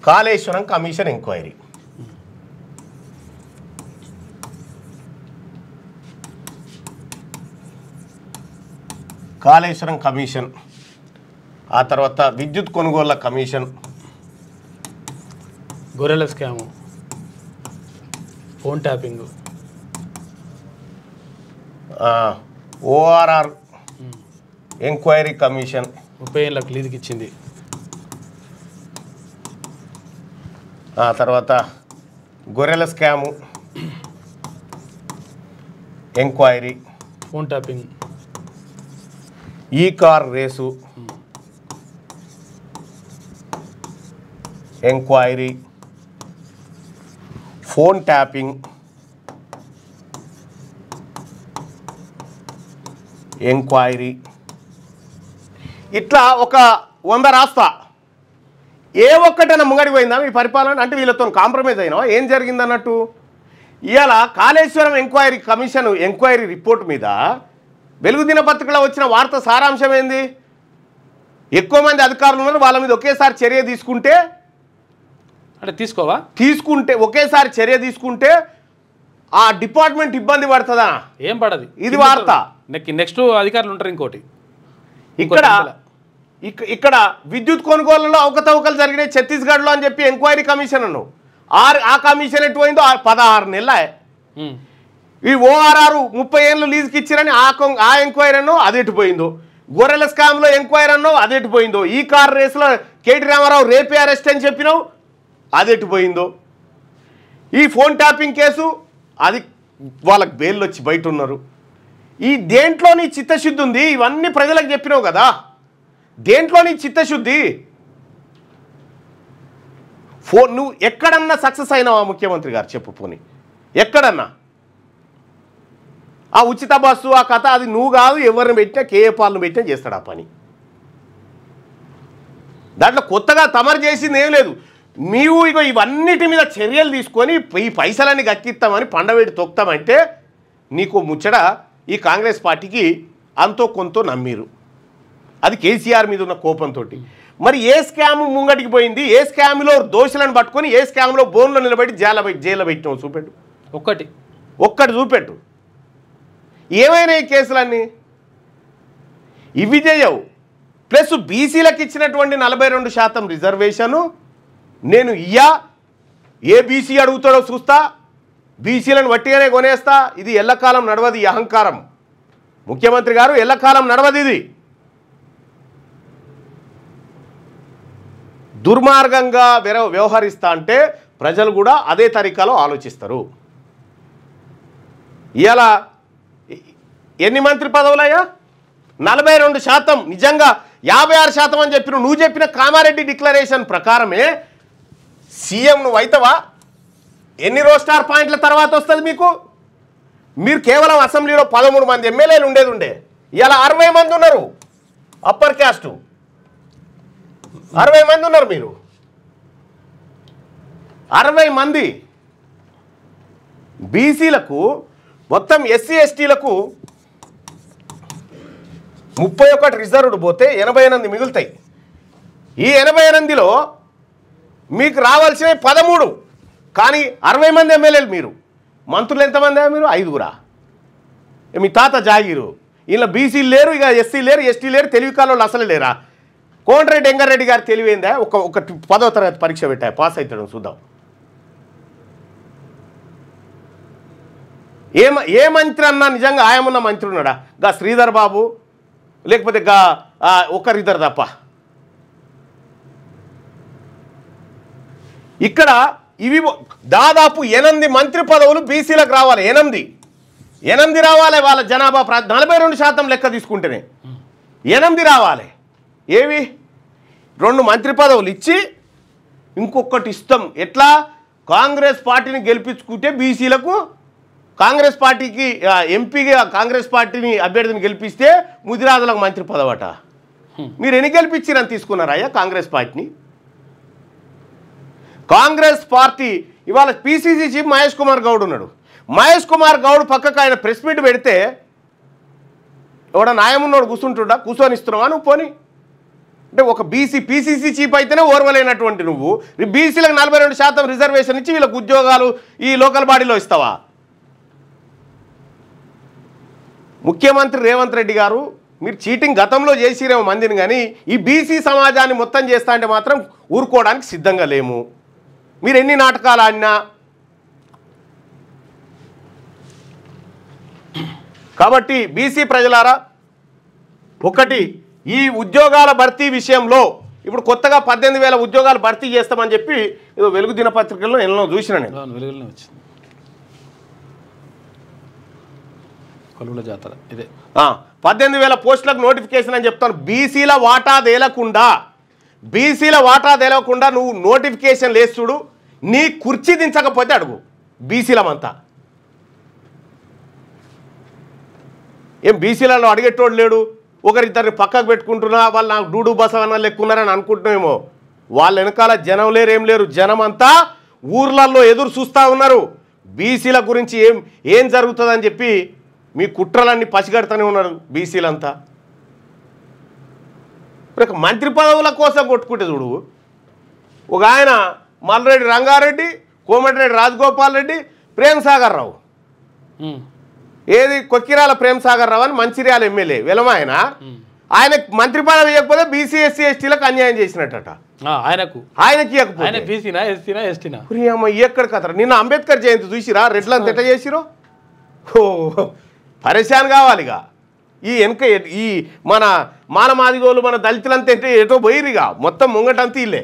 Kaleshwaram commission enquiry. Kaleshwaram commission, ఆ తర్వాత విద్యుత్ కొనుగోళ్ల కమిషన్, గొర్రెల scam, phone tapping, ORR enquiry commission, 30 ఏళ్ళకు లీజుకి ఇచ్చింది, ఆ తర్వాత గొర్రెల స్కాము ఎంక్వైరీ, ఫోన్ ట్యాపింగ్, ఈ car race enquiry, phone tapping enquiry. ఇట్లా ఒక 100 రాస్తా. ఏ ఒక్కటైనా ముంగడిపోయిందా మీ పరిపాలన? అంటే వీళ్ళతో కాంప్రమైజ్ అయినా ఏం జరిగిందన్నట్టు. ఇవాళ Kaleshwaram enquiry commission enquiry report మీద వెలుగు దినపత్రికలో వచ్చిన వార్త సారాంశం ఏంది? ఎక్కువ మంది అధికారులు ఉన్నారు, వాళ్ళ మీద ఒకేసారి చర్య తీసుకుంటే ఒకేసారి చర్య తీసుకుంటే ఆ డిపార్ట్మెంట్ ఇబ్బంది పడుతుందా? ఏం పడదు. ఇది వార్త. నెక్స్ట్ అధికారులు ఉంటారు. ఇంకోటి ఇక్కడ విద్యుత్ కొనుగోలులో అవకతవకలు జరిగినాయి ఛత్తీస్గఢ్లో అని చెప్పి ఎంక్వైరీ కమిషన్ అన్నావు. ఆ కమిషన్ ఎటుపోయిందో 16 నెలల. ఈ ఓఆర్ఆర్ 30 ఏళ్ళు లీజుకి ఇచ్చారని ఆ ఎంక్వైరీ అన్నావు, అది ఎటుపోయిందో. గొర్రెల స్కామ్లో ఎంక్వైరీ అన్నావు, అది ఎటుపోయిందో. ఈ కార్ రేసులో కేటీ రామారావు రేపే అరెస్ట్ అని చెప్పినావు, అది ఎటుపోయిందో. ఈ ఫోన్ ట్యాపింగ్ కేసు, అది వాళ్ళకి బెయిల్ వచ్చి బయట ఉన్నారు. ఈ దేంట్లోని చిత్తశుద్ధి ఉంది? ఇవన్నీ ప్రజలకు చెప్పినావు కదా, దేంట్లోని చిత్తశుద్ధి? నువ్వు ఎక్కడన్నా సక్సెస్ అయినావా ముఖ్యమంత్రి గారు? చెప్పు పోనీ ఎక్కడన్నా. ఆ ఉచిత బస్సు ఆ కథ అది నువ్వు కాదు, ఎవరిని పెట్టినా కేఏ పాలను పెట్టినా చేస్తాడు ఆ పని. దాంట్లో కొత్తగా తమరు చేసింది ఏం లేదు. నీవు ఇగో ఇవన్నిటి మీద చర్యలు తీసుకొని ఈ పైసలన్నీ గక్కిస్తామని పండవేటి తొక్తామంటే నీకు ముచ్చట ఈ కాంగ్రెస్ పార్టీకి అంతో కొంత నమ్మిరు. అది కేసీఆర్ మీద ఉన్న కోపంతో. మరి ఏ స్కామ్ ముంగటికి పోయింది? ఏ స్కామ్లో దోషులను పట్టుకొని ఏ స్కామ్లో బోన్లో నిలబెట్టి జైల్లో పెట్టినావు చూపెట్టు. ఒక్కటి చూపెట్టు. ఏమైనా ఈ కేసులన్నీ ఇవి చేయవు. ప్లస్ బీసీలకు ఇచ్చినటువంటి 42% రిజర్వేషను నేను ఏ బీసీ అడుగుతాడో చూస్తా, బీసీలను వట్టిగానే కొనేస్తా. ఇది ఎల్లకాలం నడవది ఈ అహంకారం. ముఖ్యమంత్రి గారు ఎల్లకాలం నడవది. ఇది దుర్మార్గంగా వ్యవహరిస్తా అంటే ప్రజలు కూడా అదే తరీకాలో ఆలోచిస్తారు. ఇలా ఎన్ని మంత్రి పదవులయ్యా? 42%. నిజంగా 56% అని చెప్పిన నువ్వు చెప్పిన కామారెడ్డి డిక్లరేషన్ ప్రకారమే సీఎం నువ్వు అవుతావా? ఎన్ని రోస్టార్ పాయింట్ల తర్వాత వస్తుంది మీకు? మీరు కేవలం అసెంబ్లీలో 13 మంది ఎమ్మెల్యేలు ఉండే ఇలా 60 మంది ఉన్నారు. అప్పర్ క్యాస్టు 60 మంది ఉన్నారు. మీరు 60 మంది బీసీలకు, మొత్తం ఎస్సీ ఎస్టీలకు 31 రిజర్వ్డ్ పోతే 88 మిగులుతాయి. ఈ 88లో మీకు రావాల్సిన 13, కానీ 60 మంది ఎమ్మెల్యేలు. మీరు మంత్రులు ఎంతమంది? మీరు 5గురా. మీ తాత జాగీరు. ఇలా బీసీలు లేరు, ఇక ఎస్సీ లేరు, ఎస్టీ లేరు, తెలివి కాలంలో అసలు లేరా? కోమటిరెడ్డి వెంకటరెడ్డి గారు తెలివైందా? ఒక 10వ తరగతి పరీక్ష పెట్టా, పాస్ అవుతాడు చూద్దాం. ఏ మంత్రి అన్నా నిజంగా ఆయమున్న మంత్రి ఉన్నాడా? గా శ్రీధర్ బాబు, లేకపోతే గా ఒకరిద్దరు తప్ప. ఇక్కడ ఇవి దాదాపు 8 మంత్రి పదవులు బీసీలకు రావాలి. 8 రావాలి. వాళ్ళ జనాభా 42% లెక్క తీసుకుంటేనే 8 రావాలి. ఏవి? 2 మంత్రి పదవులు ఇచ్చి ఇంకొకటి ఇస్తాం. ఎట్లా? కాంగ్రెస్ పార్టీని గెలిపించుకుంటే బీసీలకు, కాంగ్రెస్ పార్టీకి ఎంపీగా కాంగ్రెస్ పార్టీని అభ్యర్థిని గెలిపిస్తే ముదిరాజులకు మంత్రి పదవట. మీరు ఎన్ని గెలిపించారని తీసుకున్నారయ్యా కాంగ్రెస్ పార్టీని? కాంగ్రెస్ పార్టీ ఇవాళ పీసీసీ చీఫ్ మహేష్ కుమార్ గౌడ్ ఉన్నాడు. మహేష్ కుమార్ గౌడ్ పక్కకు ఆయన ప్రెస్ మీట్ పెడితే ఎవడ న్యాయమున్నోడు కూర్చుంటుడా? కూర్చొని ఇస్తున్నావా నువ్వు? పోనీ అంటే ఒక పీసీసీ చీఫ్ అయితేనే ఓర్వలేనటువంటి నువ్వు బీసీలకు 42% రిజర్వేషన్ ఇచ్చి వీళ్ళకు ఉద్యోగాలు ఈ లోకల్ బాడీలో ఇస్తావా? ముఖ్యమంత్రి రేవంత్ రెడ్డి గారు మీరు చీటింగ్ గతంలో చేసిరేమో మందిని, కానీ ఈ బీసీ సమాజాన్ని మొత్తం చేస్తా అంటే మాత్రం ఊరుకోవడానికి సిద్ధంగా లేము. మీరు ఎన్ని నాటకాలు ఆడినా. కాబట్టి బీసీ ప్రజలారా, ఒకటి ఈ ఉద్యోగాల భర్తీ విషయంలో ఇప్పుడు కొత్తగా 18,000 ఉద్యోగాలు భర్తీ చేస్తామని చెప్పి ఏదో వెలుగు దినపత్రికల్లో ఎన్నో చూసిన నేను. వెలుగులోనే వచ్చింది కొలువుల జాతర ఇదే. 18,000 పోస్టులకు నోటిఫికేషన్ అని చెప్తాను. బీసీల వాటా తేలకుండా నువ్వు నోటిఫికేషన్ లేచి చూడు, నీ కుర్చీ దించకపోతే అడుగు బీసీలమంతా. ఏం బీసీలలో అడిగేటోడు లేడు, ఒకరిద్దరిని పక్కకు పెట్టుకుంటున్నా, వాళ్ళు నాకు డూడు బసవన్న లెక్కున్నారని అనుకుంటున్నామేమో. వాళ్ళ వెనకాల జనం లేరు, ఏం లేరు. జనం అంతా ఊర్లలో ఎదురు చూస్తూ ఉన్నారు బీసీల గురించి ఏం జరుగుతుందని చెప్పి. మీ కుట్రలన్నీ పసిగడుతూనే ఉన్నారు బీసీలంతా. ఇప్పుడు మంత్రి పదవుల కోసం కొట్టుకుంటే చూడు, ఒక ఆయన మల్రెడ్డి రంగారెడ్డి, కోమటిరెడ్డి రాజగోపాల్ రెడ్డి, ప్రేమ్సాగర్ రావు, ఏది కొక్కిరాల ప్రేమ్సాగర్ రావు అని మంచిర్యాల ఎమ్మెల్యే వెలమాయన, ఆయన మంత్రి పదవి ఇవ్వకపోతే బీసీ ఎస్సీ ఎస్టీలకు అన్యాయం చేసినట్ట. ఆయనకి ఎక్కడ కథ. నిన్న అంబేద్కర్ జయంతి చూసిరా, రెడ్లంతా ఎట్లా చేసిరో. పరేషాన్ కావాలిగా ఈ వెనక. ఈ మన మానమాదిగోళ్ళు మన దళితులంతా ఎటో పోయిరుగా, మొత్తం ముంగటంతా ఇల్లే.